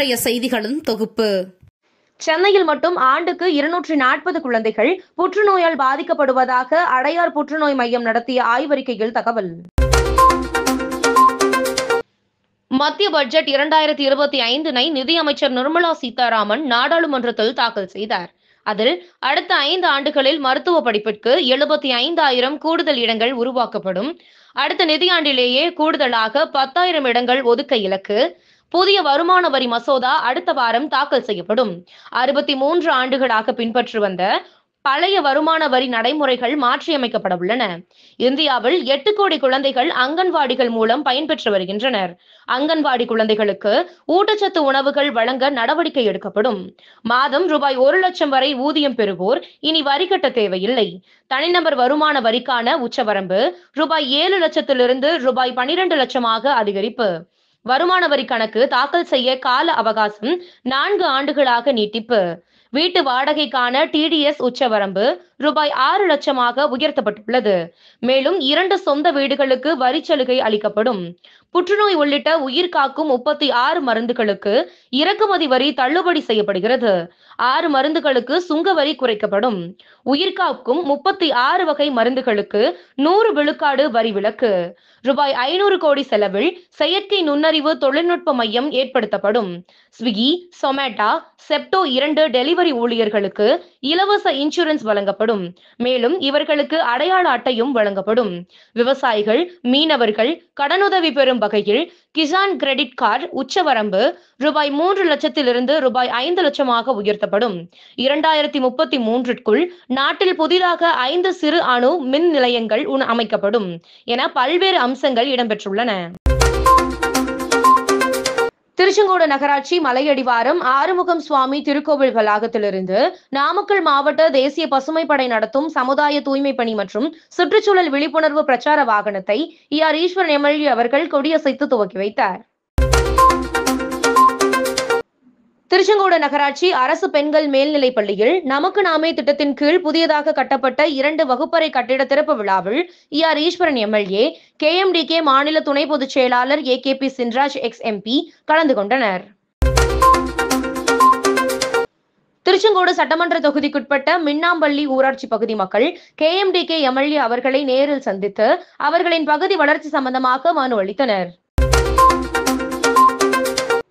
இன்றைய செய்திகளின் தொகுப்பு. சென்னையில் மட்டும் ஆண்டுக்கு 240 குழந்தைகள் புற்றுநோயால் பாதிக்கப்படுவதாக அடையார் புற்றுநோய் மையம் நடத்திய ஆய்வறிக்கையில் தகவல். மத்திய பட்ஜெட் 2025 நிதியமைச்சர் நிர்மலா சீதாராமன் நாடாளுமன்றத்தில் தாக்கல் செய்தார். அதில் அடுத்த 5 ஆண்டுகளில் மருத்துவ படிப்பிற்கு 75,000 கூடுதல் இடங்கள் உருவாக்கப்படும். அடுத்த நிதியாண்டிலேயே கூடுதலாக 10,000 இடங்கள் ஒதுக்க இலக்கு. புதிய வருமான வரி மசோதா அடுத்த வாரம் தாக்கல் செய்யப்படும். 63 ஆண்டுகளாக பின்பற்றி வந்த பழைய வருமான வரி நடைமுறைகள் மாற்றியமைக்கப்பட உள்ளன. இந்தியாவில் 8 கோடி குழந்தைகள் அங்கன்வாடிகள் மூலம் பயன்பெற்று வருகின்றனர். அங்கன்வாடி குழந்தைகளுக்கு ஊட்டச்சத்து உணவுகள் வழங்க நடவடிக்கை எடுக்கப்படும். மாதம் ரூபாய் 1 லட்சம் வரை ஊதியம் பெறுவோர் இனி வரி கட்ட தேவையில்லை. தனிநபர் வருமான வரிக்கான உச்சவரம்பு ரூபாய் 7 லட்சத்திலிருந்து ரூபாய் 12 லட்சமாக அதிகரிப்பு. வருமான வரி கணக்கு தாக்கல் செய்ய கால அவகாசம் 4 ஆண்டுகளாக நீட்டிப்பு. வீட்டு வாடகைக்கான TDS உச்சவரம்பு ரூபாய் 6 லட்சமாக உயர்த்தப்பட்டுள்ளது. மேலும் 2 சொந்த வீடுகளுக்கு வரிச்சலுகை அளிக்கப்படும். புற்றுநோய் உள்ளிட்ட உயிர்காக்கும் 36 மருந்துகளுக்கு இறக்குமதி வரி தள்ளுபடி செய்யப்படுகிறது. 6 மருந்துகளுக்கு சுங்க வரி குறைக்கப்படும். உயிர்காக்கும் 36 வகை மருந்துகளுக்கு 100 விழுக்காடு வரி விலக்கு. ரூபாய் 500 கோடி செலவில் செயற்கை நுண்ணறிவு தொழில்நுட்ப மையம் ஏற்படுத்தப்படும். ஸ்விக்கி, சொமேட்டோ, செப்டோ 2 டெலிவரி ஊழியர்களுக்கு இலவச இன்சூரன்ஸ் வழங்கப்படும். மேலும் இவர்களுக்கு அடையாள அட்டையும் வழங்கப்படும். விவசாயிகள், மீனவர்கள் கடனுதவி பெறும் வகையில் கிசான் கிரெடிட் கார்டு உச்சவரம்பு ரூபாய் 3 லட்சத்திலிருந்து ரூபாய் 5 லட்சமாக உயர்த்தப்படும். 2033க்குள் நாட்டில் புதிதாக 5 சிறு அணு மின் நிலையங்கள் அமைக்கப்படும் என பல்வேறு அம்சங்கள் இடம்பெற்றுள்ளன. திருச்செங்கோடு நகராட்சி மலையடிவாரம் ஆறுமுகம் சுவாமி திருக்கோவில் வளாகத்திலிருந்து நாமக்கல் மாவட்ட தேசிய பசுமை படை நடத்தும் சமுதாய தூய்மை பணி மற்றும் சுற்றுச்சூழல் விழிப்புணர்வு பிரச்சார வாகனத்தை ER ஈஸ்வரன் MLA அவர்கள் கொடியசைத்து துவக்கி வைத்தார். திருச்செங்கோடு நகராட்சி அரசு பெண்கள் மேல்நிலைப் பள்ளியில் நமக்கு நாமே திட்டத்தின் கீழ் புதியதாக கட்டப்பட்ட 2 வகுப்பறை கட்டிட திறப்பு விழாவில் ER ஈஸ்வரன் MLA, KMDK மாநில துணை பொதுச் செயலாளர் AKP சின்ராஜ் XMP கலந்து கொண்டனர். திருச்செங்கோடு சட்டமன்ற தொகுதிக்குட்பட்ட மின்னாம்பள்ளி ஊராட்சி பகுதி மக்கள் KMDK MLA அவர்களை நேரில் சந்தித்து அவர்களின் பகுதி வளர்ச்சி சம்பந்தமாக மனு அளித்தனர்.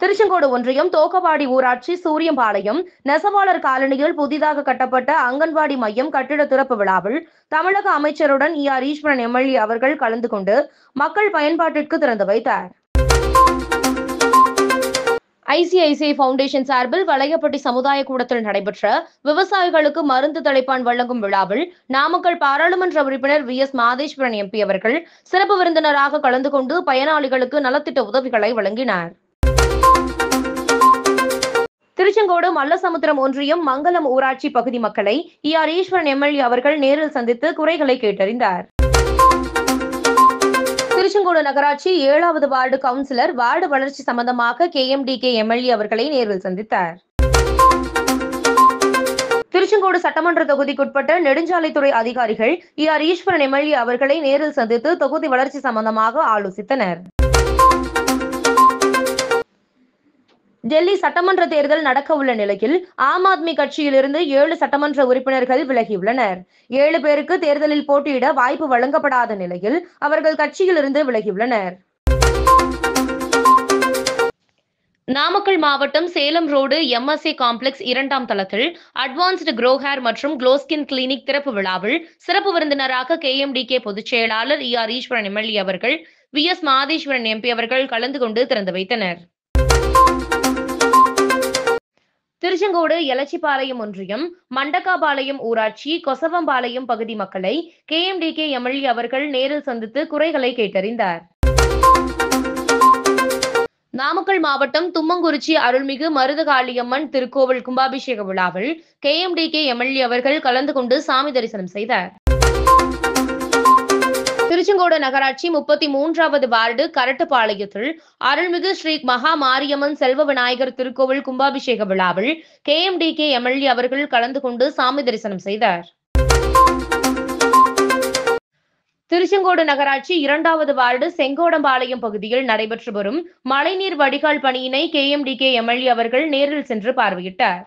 திருச்செங்கோடு ஒன்றியம் தோக்கவாடி ஊராட்சி சூரியம்பாளையம் நெசவாளர் காலனியில் புதிதாக கட்டப்பட்ட அங்கன்வாடி மையம் கட்டிட திறப்பு விழாவில் தமிழக அமைச்சருடன் ER ஈஸ்வரன் MLA அவர்கள் கலந்து கொண்டு மக்கள் பயன்பாட்டிற்கு திறந்து வைத்தார். ICICI ஃபவுண்டேஷன் சார்பில் வளையப்பட்டி சமுதாய கூடத்தில் நடைபெற்ற விவசாயிகளுக்கு மருந்து தளிப்பான் வழங்கும் விழாவில் நாமக்கல் பாராளுமன்ற உறுப்பினர் VS மாதேஸ்வரன் MP அவர்கள் சிறப்பு விருந்தினராக கலந்து கொண்டு பயனாளிகளுக்கு நலத்திட்ட உதவிகளை வழங்கினார். திருச்செங்கோடு மல்லசமுத்திரம் ஒன்றியம் மங்கலம் ஊராட்சி பகுதி மக்களை ER ஈஸ்வரன் MLA அவர்கள் நேரில் சந்தித்து குறைகளை கேட்டறிந்தார். திருச்செங்கோடு நகராட்சி 7வது வார்டு கவுன்சிலர் வார்டு வளர்ச்சி சம்பந்தமாக KMDK MLA அவர்களை நேரில் சந்தித்தார். திருச்செங்கோடு சட்டமன்ற தொகுதிக்குட்பட்ட நெடுஞ்சாலைத்துறை அதிகாரிகள் ER ஈஸ்வரன் MLA அவர்களை நேரில் சந்தித்து தொகுதி வளர்ச்சி சம்பந்தமாக ஆலோசித்தனர். டெல்லி சட்டமன்ற தேர்தல் நடக்க உள்ள நிலையில் ஆம் ஆத்மி கட்சியிலிருந்து 7 சட்டமன்ற உறுப்பினர்கள் விலகியுள்ளனர். 7 பேருக்கு தேர்தலில் போட்டியிட வாய்ப்பு வழங்கப்படாத நிலையில் அவர்கள் கட்சியிலிருந்து விலகியுள்ளனர். நாமக்கல் மாவட்டம் சேலம் ரோடு MSA காம்ப்ளெக்ஸ் 2ஆம் தளத்தில் அட்வான்ஸ்டு க்ரோ ஹேர் மற்றும் க்ளோ ஸ்கின் கிளினிக் திறப்பு விழாவில் சிறப்பு விருந்தினராக KMDK பொதுச் செயலாளர் ER ஈஸ்வரன் MLA அவர்கள் VS மாதேஸ்வரன் MP அவர்கள் கலந்து கொண்டு திறந்து வைத்தனர். திருச்செங்கோடு எலச்சிபாளையம் ஒன்றியம் மண்டக்காபாளையம் ஊராட்சி கொசவம்பாளையம் பகுதி மக்களை KMDK MLA அவர்கள் நேரில் சந்தித்து குறைகளை கேட்டறிந்தார். நாமக்கல் மாவட்டம் தும்மங்குறிச்சி அருள்மிகு மருதகாளியம்மன் திருக்கோவில் கும்பாபிஷேக விழாவில் KMDK MLA அவர்கள் கலந்து கொண்டு சாமி தரிசனம் செய்தார். திருச்செங்கோடு நகராட்சி 33வது வார்டு கரட்டுப்பாளையத்தில் அருள்மிகு ஸ்ரீ மகா மாரியம்மன் செல்வ விநாயகர் திருக்கோவில் கும்பாபிஷேக விழாவில் KMDK MLA அவர்கள் கலந்து கொண்டு சாமி தரிசனம் செய்தார். திருச்செங்கோடு நகராட்சி 2வது வார்டு செங்கோடம்பாளையம் பகுதியில் நடைபெற்று வரும் மழைநீர் வடிகால் பணியினை KMDK MLA அவர்கள் நேரில் சென்று பார்வையிட்டார்.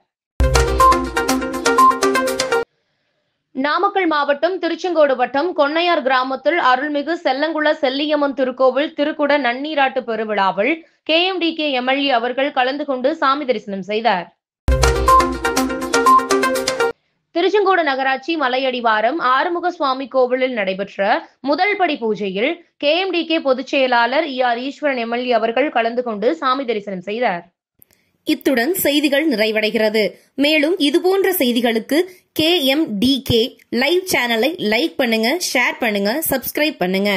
நாமக்கல் மாவட்டம் திருச்செங்கோடு வட்டம் கொன்னையார் கிராமத்தில் அருள்மிகு செல்லங்குள செல்லியம்மன் திருக்கோவில் திருக்குட நன்னீராட்டு பெருவிழாவில் KMDK MLA அவர்கள் கலந்து கொண்டு சாமி தரிசனம் செய்தார். திருச்செங்கோடு நகராட்சி மலையடிவாரம் ஆறுமுக சுவாமி கோவிலில் நடைபெற்ற முதல் படி பூஜையில் KMDK பொதுச் செயலாளர் ER ஈஸ்வரன் MLA அவர்கள் கலந்து கொண்டு சாமி தரிசனம் செய்தார். இத்துடன் செய்திகள் நிறைவடைகிறது. மேலும் இதுபோன்ற செய்திகளுக்கு KMDK லைவ் சேனலை லைக் பண்ணுங்க, ஷேர் பண்ணுங்க, சப்ஸ்கிரைப் பண்ணுங்க.